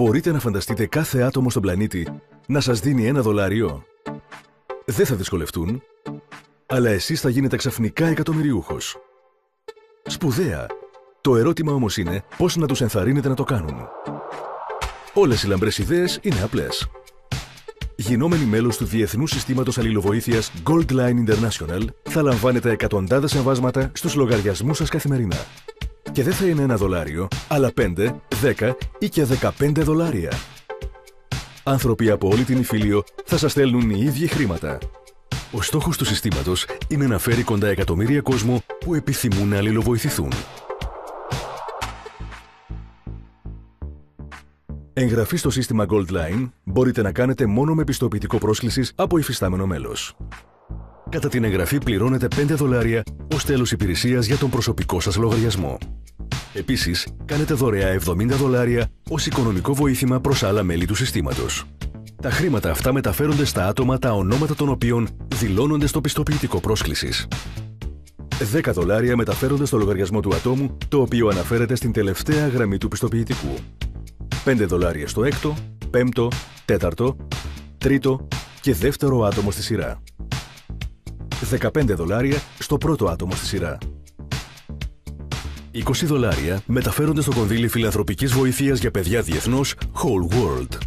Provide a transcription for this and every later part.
Μπορείτε να φανταστείτε κάθε άτομο στον πλανήτη να σας δίνει $1? Δεν θα δυσκολευτούν, αλλά εσείς θα γίνετε ξαφνικά εκατομμυριούχος. Σπουδαία! Το ερώτημα όμως είναι πώς να τους ενθαρρύνετε να το κάνουν. Όλες οι λαμπρές ιδέες είναι απλές. Γινόμενοι μέλος του Διεθνούς Συστήματος Αλληλοβοήθειας Gold Line International, θα λαμβάνετε εκατοντάδες εμβάσματα στους λογαριασμούς σας καθημερινά. Και δεν θα είναι $1, αλλά 5, 10 ή και $15. Άνθρωποι από όλη την Ιφίλιο θα σας στέλνουν οι ίδιοι χρήματα. Ο στόχος του συστήματος είναι να φέρει κοντά εκατομμύρια κόσμο που επιθυμούν να αλληλοβοηθηθούν. Εγγραφή στο σύστημα Gold Line μπορείτε να κάνετε μόνο με πιστοποιητικό πρόσκλησης από υφιστάμενο μέλος. Κατά την εγγραφή πληρώνετε $5 ως τέλος υπηρεσίας για τον προσωπικό σας λογαριασμό. Επίσης, κάνετε δωρεά $70 ως οικονομικό βοήθημα προς άλλα μέλη του συστήματος. Τα χρήματα αυτά μεταφέρονται στα άτομα τα ονόματα των οποίων δηλώνονται στο πιστοποιητικό πρόσκλησης. $10 μεταφέρονται στο λογαριασμό του ατόμου, το οποίο αναφέρεται στην τελευταία γραμμή του πιστοποιητικού. $5 στο έκτο, πέμπτο, τέταρτο, τρίτο και δεύτερο άτομο στη σειρά. $15 στο πρώτο άτομο στη σειρά. $20 μεταφέρονται στο κονδύλι φιλανθρωπικής βοήθειας για παιδιά διεθνώς Whole World.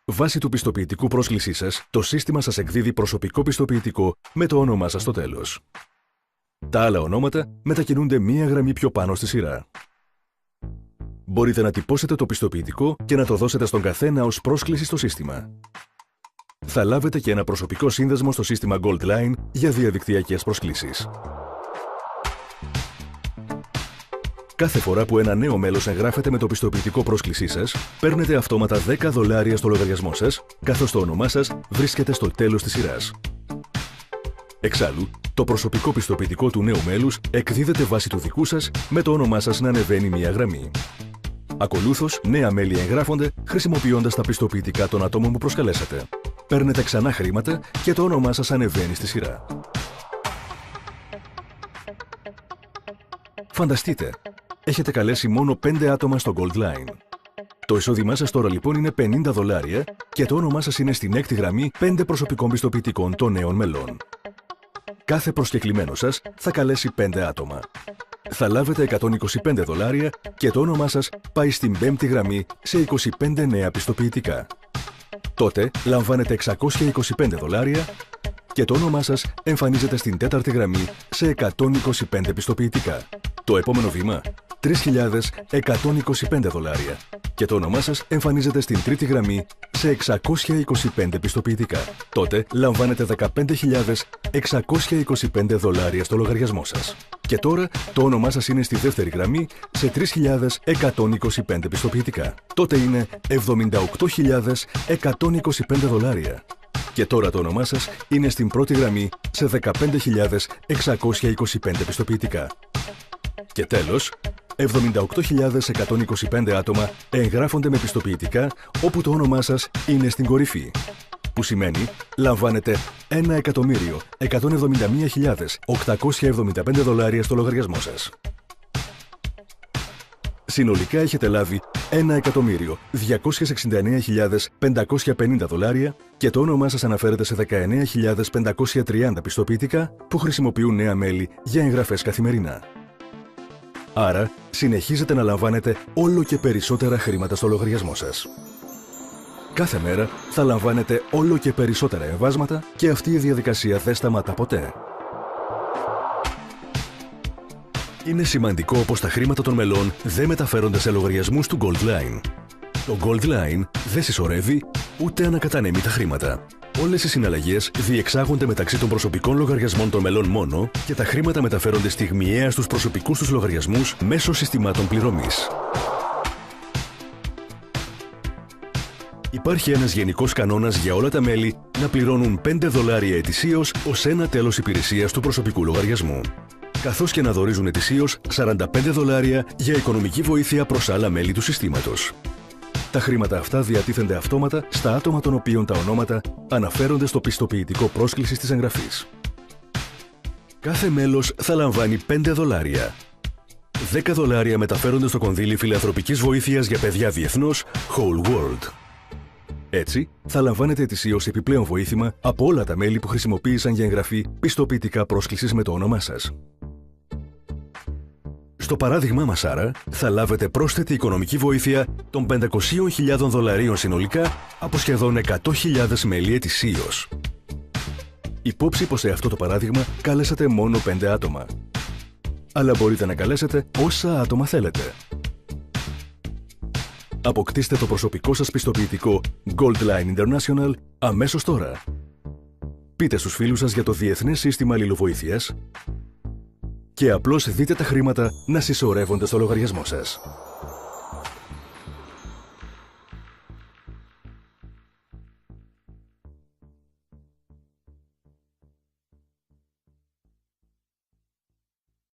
Βάσει του πιστοποιητικού πρόσκλησής σας, το σύστημα σας εκδίδει προσωπικό πιστοποιητικό με το όνομά σας στο τέλος. Τα άλλα ονόματα μετακινούνται μία γραμμή πιο πάνω στη σειρά. Μπορείτε να τυπώσετε το πιστοποιητικό και να το δώσετε στον καθένα ως πρόσκληση στο σύστημα. Θα λάβετε και ένα προσωπικό σύνδεσμο στο σύστημα Gold Line για διαδικτυακές προσκλήσεις. Κάθε φορά που ένα νέο μέλος εγγράφεται με το πιστοποιητικό πρόσκλησή σας, παίρνετε αυτόματα $10 στο λογαριασμό σας, καθώς το όνομά σας βρίσκεται στο τέλος της σειράς. Εξάλλου, το προσωπικό πιστοποιητικό του νέου μέλους εκδίδεται βάσει του δικού σας με το όνομά σας να ανεβαίνει μία γραμμή. Ακολούθως, νέα μέλη εγγράφονται χρησιμοποιώντας τα πιστοποιητικά των ατόμων που προσκαλέσατε. Παίρνετε ξανά χρήματα και το όνομά σας ανεβαίνει στη σειρά. Φανταστείτε, έχετε καλέσει μόνο 5 άτομα στο Gold Line. Το εισόδημά σας τώρα λοιπόν είναι $50 και το όνομά σας είναι στην έκτη γραμμή 5 προσωπικών πιστοποιητικών των νέων μελών. Κάθε προσκεκλημένος σας θα καλέσει 5 άτομα. Θα λάβετε $125 και το όνομά σας πάει στην πέμπτη γραμμή σε 25 νέα πιστοποιητικά. Τότε λαμβάνετε $625 και το όνομά σας εμφανίζεται στην τέταρτη γραμμή σε 125 πιστοποιητικά. Το επόμενο βήμα, $3.125 και το όνομά σας εμφανίζεται στην τρίτη γραμμή σε 625 πιστοποιητικά. Τότε λαμβάνετε $15.625 στο λογαριασμό σας. Και τώρα το όνομά σας είναι στη δεύτερη γραμμή σε 3.125 πιστοποιητικά. Τότε είναι $78.125. Και τώρα το όνομά σας είναι στην πρώτη γραμμή σε 15.625 πιστοποιητικά. Και τέλος, 78.125 άτομα εγγράφονται με πιστοποιητικά όπου το όνομά σας είναι στην κορυφή. Που σημαίνει λαμβάνετε $1.171.875 στο λογαριασμό σας. Συνολικά έχετε λάβει $1.269.550 και το όνομά σας αναφέρεται σε 19.530 πιστοποιητικά που χρησιμοποιούν νέα μέλη για εγγραφές καθημερινά. Άρα, συνεχίζετε να λαμβάνετε όλο και περισσότερα χρήματα στο λογαριασμό σας. Κάθε μέρα θα λαμβάνετε όλο και περισσότερα εμβάσματα και αυτή η διαδικασία δεν σταματά ποτέ. Είναι σημαντικό πως τα χρήματα των μελών δεν μεταφέρονται σε λογαριασμούς του Gold Line. Το Gold Line δεν συσσωρεύει ούτε ανακατανέμει τα χρήματα. Όλες οι συναλλαγές διεξάγονται μεταξύ των προσωπικών λογαριασμών των μελών μόνο και τα χρήματα μεταφέρονται στιγμιαία στους προσωπικούς τους λογαριασμούς μέσω συστημάτων πληρωμής. Υπάρχει ένας γενικός κανόνας για όλα τα μέλη να πληρώνουν $5 ετησίως ως ένα τέλος υπηρεσίας του προσωπικού λογαριασμού, καθώς και να δωρίζουν ετησίως $45 για οικονομική βοήθεια προς άλλα μέλη του συστήματος. Τα χρήματα αυτά διατίθενται αυτόματα στα άτομα των οποίων τα ονόματα αναφέρονται στο πιστοποιητικό πρόσκλησης της εγγραφής. Κάθε μέλος θα λαμβάνει $5. $10 μεταφέρονται στο κονδύλι φιλανθρωπικής βοήθειας για παιδιά διεθνώς Whole World. Έτσι, θα λαμβάνετε ετησίως επιπλέον βοήθημα από όλα τα μέλη που χρησιμοποίησαν για εγγραφή πιστοποιητικά πρόσκλησης με το όνομά σας. Στο παράδειγμά μας άρα, θα λάβετε πρόσθετη οικονομική βοήθεια των $500.000 συνολικά από σχεδόν 100.000 μέλη ετησίως. Υπόψη πως σε αυτό το παράδειγμα κάλεσατε μόνο 5 άτομα. Αλλά μπορείτε να καλέσετε όσα άτομα θέλετε. Αποκτήστε το προσωπικό σας πιστοποιητικό Goldline International αμέσως τώρα. Πείτε στους φίλους σας για το Διεθνές Σύστημα Αλληλοβοήθειας και απλώς δείτε τα χρήματα να συσσωρεύονται στο λογαριασμό σας.